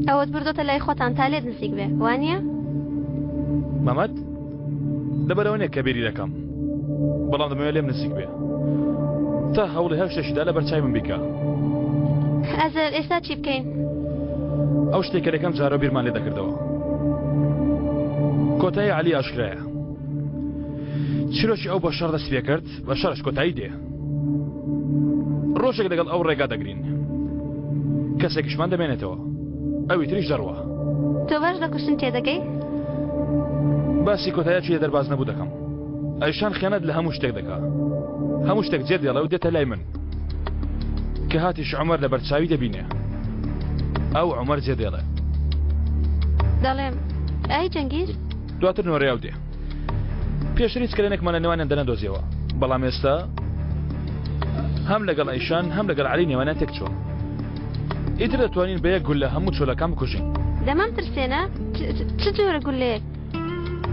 ئەوت بردۆتە لای خۆتان تا لێت نزیک بێ وانە؟ مەمەد لەبەرەوە نییە کە بیری دەکەم بەڵام دەمەوێت لێم نزیک بێ تا هەوڵی هەر شتێکیدا لە بەرچای من بیکە. ئەزەر ئێستا چی بکەین؟ ئەو شتێک کە دەکەم جارە بیرمان لێ دەکردەوە. کۆتایی عەلی ئاشکرایە. چیرۆکی ئەو بە شەڕ دەست پێ کرد بە شەڕش کۆتایی دێ. ڕۆژێک لەگەڵ ئەو ڕێگا دەگرین کەسێکیشمان دەمێنێتەوە ئەوی تریش دەڕوە. تۆ باش لە کوشتن تێدەگەی؟ باسی کۆتاییەکی لە دەرباز نەبوو دەکەم. ئەیشان خیانەت لە هەموو شتێک دەکا. هەموو شتێک جێ دێڵە و دێتە لای من کە هاتیش عومەر لە بەرچاوی دەبینێ. ئەو عومەر جێ دێڵێ. دەڵێم ئای جەنگیر؟ دواتر نۆرەیاو دێ. پێشتر هیچ کلێنێکمان لە نێوانیان دەنەدۆزیەوە بەڵام ئێستا هەم لەگەڵ ئەیشان هەم لەگەڵ عەلی نێوانیان تێک چووە. ئیتر دەتوانین بە یەک گول لە هەموو چۆلەکان بکوژین. دەمام ترسێنە؟ چ جۆرە گولێک؟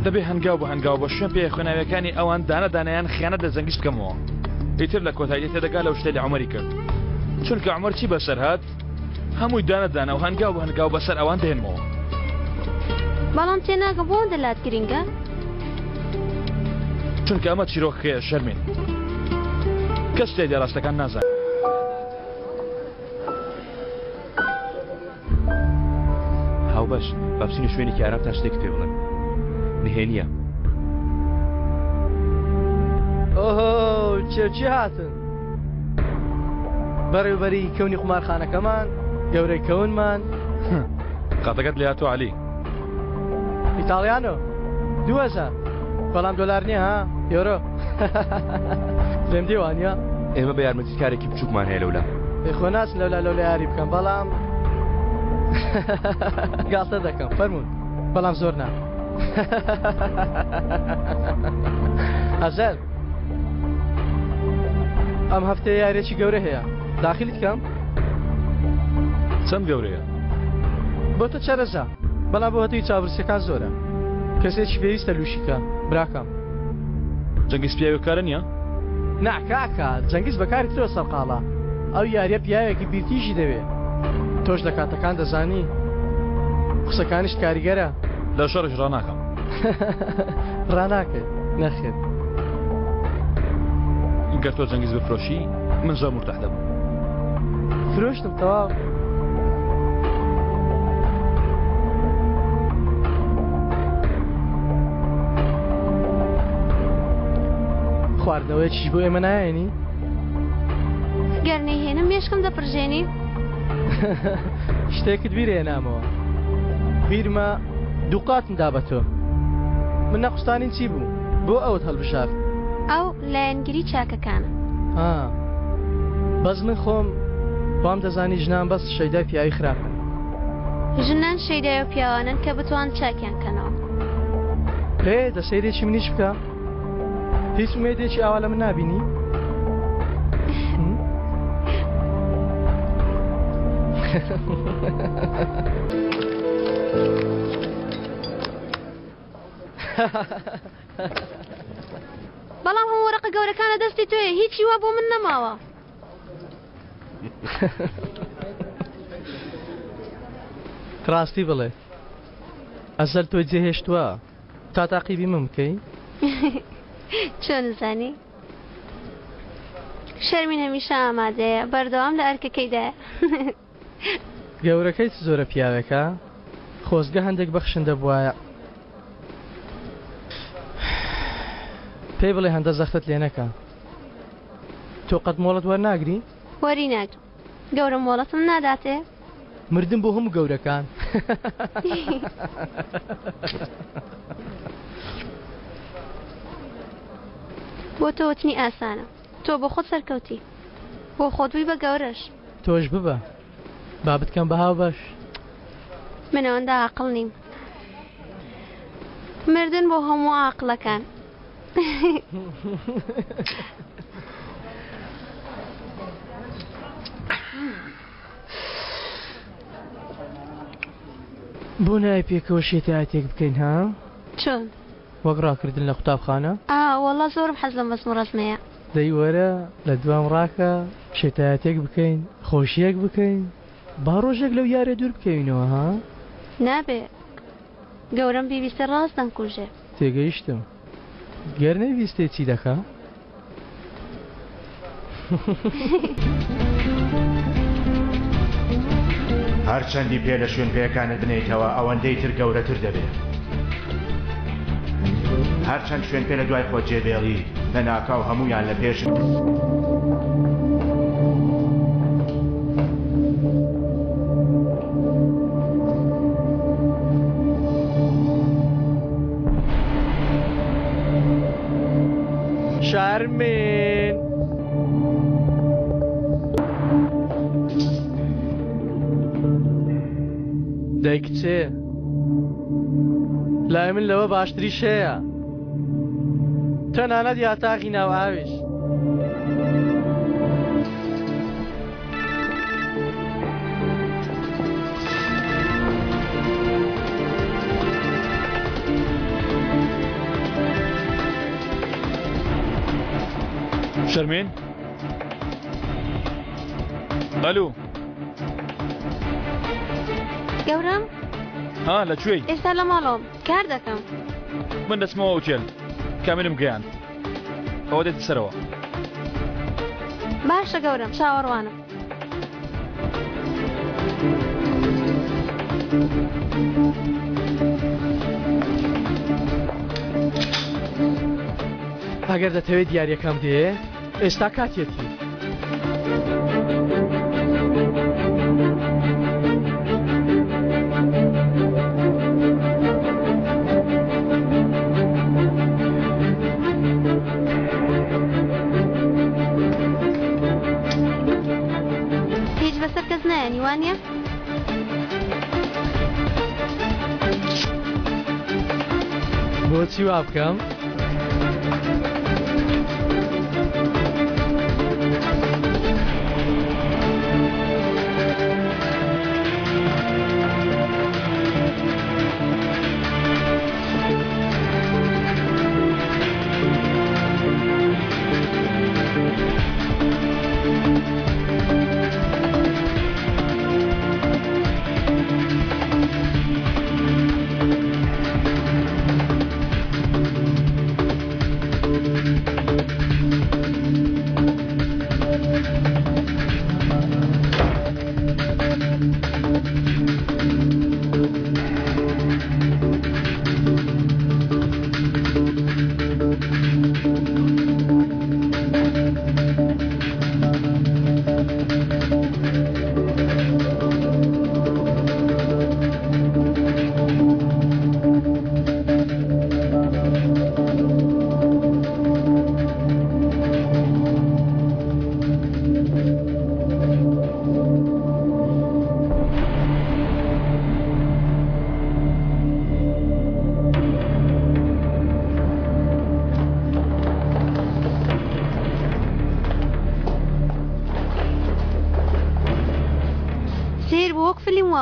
دەبێ هەنگاو بە هەنگاو بە شوێن پێ خوێناویەکانی ئەوان دانەدانیان خیانەت لە جەنگیش بکەمەوە. ئیتر لە کۆتایی تێدەگا لەو شتێ لە عومەری کرد چونکە عومەر چی بەسەر هات هەمووی دانەدانە و هەنگاو بە هەنگاو بەسەر ئەوان دێنمەوە. بەڵام تێناگە بۆ دەلات گرینگە؟ چونکە ئەمە چیرۆکەیە شەرمین کەس تێدێ ڕاستەکان نازانێت. هاوبەش با بچینە شوێنێکی ئارام تا شتێک پێ بڵێم. نهێنیە. ئۆهۆ چێکی هاتن بەڕێوبەری کەونی قومارخانەکەمان گەورەی کەونمان. قاتەکەت لە هاتووە عەلی. ئیتاڵیانۆ 2000 بەڵام دۆلار نییە ها یۆرۆ. لێم دیوانە ئێمە بە یارمەتی کارێکی بچووکمان هەیە لەولا. خۆ ناچن لەولا یاری بکەم بەڵام گاڵتە دەکەم فەرموون بەڵام زۆر نا. ئەزەر ئەم هەفتەیە یاریێکی گەورە هەیە داخلیت کەم؟ چەند گەورەیە؟ بۆ تە چەرەزە بەڵام بۆ هەتووی چاوەڕسیەکان زۆرە کەسێکی پێویستە لوشیکە براکەم. جەنگیز پیاوێکارە نییە؟ ناکاکە جەنگیز بەکاری ترۆ سەرقاڵە ئەو یاریە پیاوێکی بیرتیژی دەوێ تۆش لە کاتەکان دەزانی قسەکانیش کاریگەرە. لە شەڕش ڕناکەم. ڕناکەێت نەخێت. گەر تۆ جەنگیز بفرۆشی من زۆر مرتاح دەبم. فرۆشتم تەواو. خواردنەوەیەکیش بۆ ئێمە نایەنی؟ گەرنەی هێنم مێشکم دەپڕژێنی؟ شتێکت بیرە هێنامەوە بیرمە دووقاتم دا بە تۆ. من نەقوستانین چی بوو بۆ ئەوت هەڵبشارد؟ ئەو لایەنگیری چاکەکانە. بەس من خۆم بام دەزانی ژنان بەس شەیدای پیاوی خراپن. ژنان شەیدای و پیاوانن کە بتوان چاکیان کەنەوە. هێ دەسەیرێکی منیش بکە؟ هیچ مێدێکی ئاوا لە من نابینی؟ بەڵام هەموو وەرەقە گەورەکانە دەستی تۆیە هیچی وا بۆ من نەماوە. ڕاستی بڵێ ئەزەر تۆی جێهێشتووە تا تاقیبی من بکەی؟ چۆن نزانی؟ شەرمین هەمیشە ئامادەیە بەردەوام لە ئەرکەکەیدایە. گەورەکەی زۆرە پیاوێکە خۆزگە هەندێک بەخشندە بواە پێی بڵێ هەندە زەختت لێ نەکە. تۆ قەت مۆڵەت وەرناگری؟ وەری ناگرم گەورە مۆڵەتم ناداتێ؟ مردم بۆ هەموو گەورەکان. بۆ تۆوتنی ئاسانە تۆ بۆ خۆت سەرکەوتی بۆ خۆتوی بە گەورەش. تۆش ببە با بتکەم بەهاو باش. من ئەوەندە عاقڵ نیم. مردن بۆ هەموو عاقڵەکان. بۆ نای پێکەوە شێتایەتێک بکەین ها؟ چۆن؟ وەک ڕاکردن لە قوتابخانە؟ وەڵا زۆرم حەز لەم بەسم ڕەسمەیە. دەی وەرە لە دوام ڕاکە شێتایەتێک بکەین خۆشیەک بکەین با ڕۆژێک لەو یارێ دوور بکەوینەوە ها؟ نابێ گەورەم پێویستە ڕاست دەنکوژێ. تێگەیشتم گەر نەیویستێ چی دەکا؟ هەرچەندی پێ لە شوێن پێیەکانت بنێیتەوە ئەوەندەی تر گەورەتر دەبێت. هەرچەند شوێن پێ لە دوای خۆت جێبێڵی لە ناکاو هەمویان لە پێش شارمین دەی کچێ لای من لەوە باشتری شەیە تەنانەت یاتاقی ناو ئاویش شەرمین ئەلو گەورەم ها لەکوێی ئێستا لە ماڵەوەم کار دەکەم. من دەچمەوە ئوتێل کاملم گەیاند ئەوە دێتە سەرەوە. باشە گەورەم چاوەڕوانم. ئەگەر دەتەوێت دیارەکەم دێ ئێستا کاتێتی. هیچ بەسەر کەس نایەنی وانە؟ بۆچی وا بکەم؟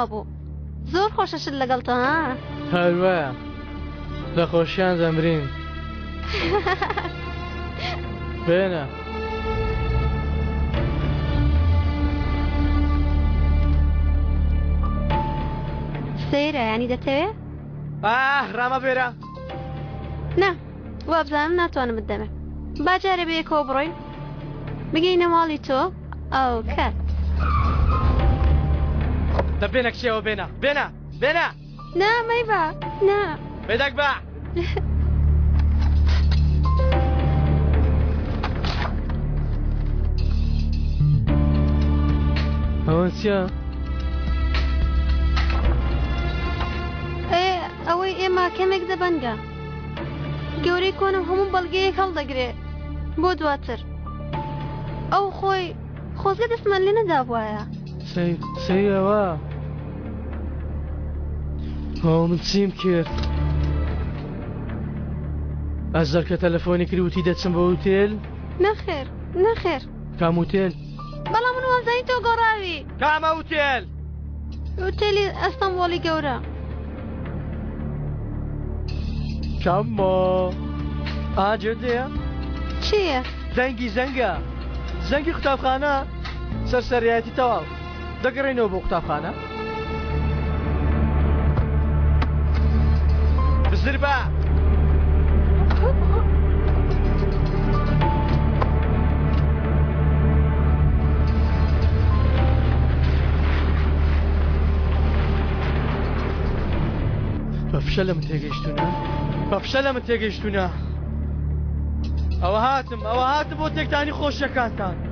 بوو زۆر خۆشەشت لەگەڵتە ها هەروایە لە خۆشیان دەمرین بێنە سەیرە ینی دەتەوێت؟ ڕامە بێرە نا وابزانم ناتوانم بدەمێ باجارە بەیەکەوە بڕۆین بگەینە ماڵی تۆ ئەو کات دەبێنە کچێەوە بێنە بێنە بێنە نا مەیبا نا بێدەک بە ئەوە چیە؟ ئەوەی ئێمە کەمێک دەبەنگە گەورەی کۆنم هەموو بەڵگەیەک هەڵدەگرێ بۆ دواتر ئەو خۆی خۆزگە دەستمان لێ نەدابوایە سەیەوە ئەو من چیم کرد ئەزەر کە تەلەفۆنی کردوتی دەچم بە ئوتێل نەخێر نەخێر کام ئوتێل بەڵام من وەزانی تۆ گۆڕاوی کامە ئوتێل ئوتێلی ئەستەمبۆلی گەورە کاممە ئاجردەیە چییە؟ زەنگی زەنگە زەنگی قوتابخانە سەرسەریەتی تەواو دەگەڕێنەوە بۆ قوتابخانە؟ بزر بە! بەفشە لە من تێگەیشتونە؟ بەفشە لە من تێگەیشتونە؟ ئەوە هاتم بۆ تێکتانی خۆشیەکانتان.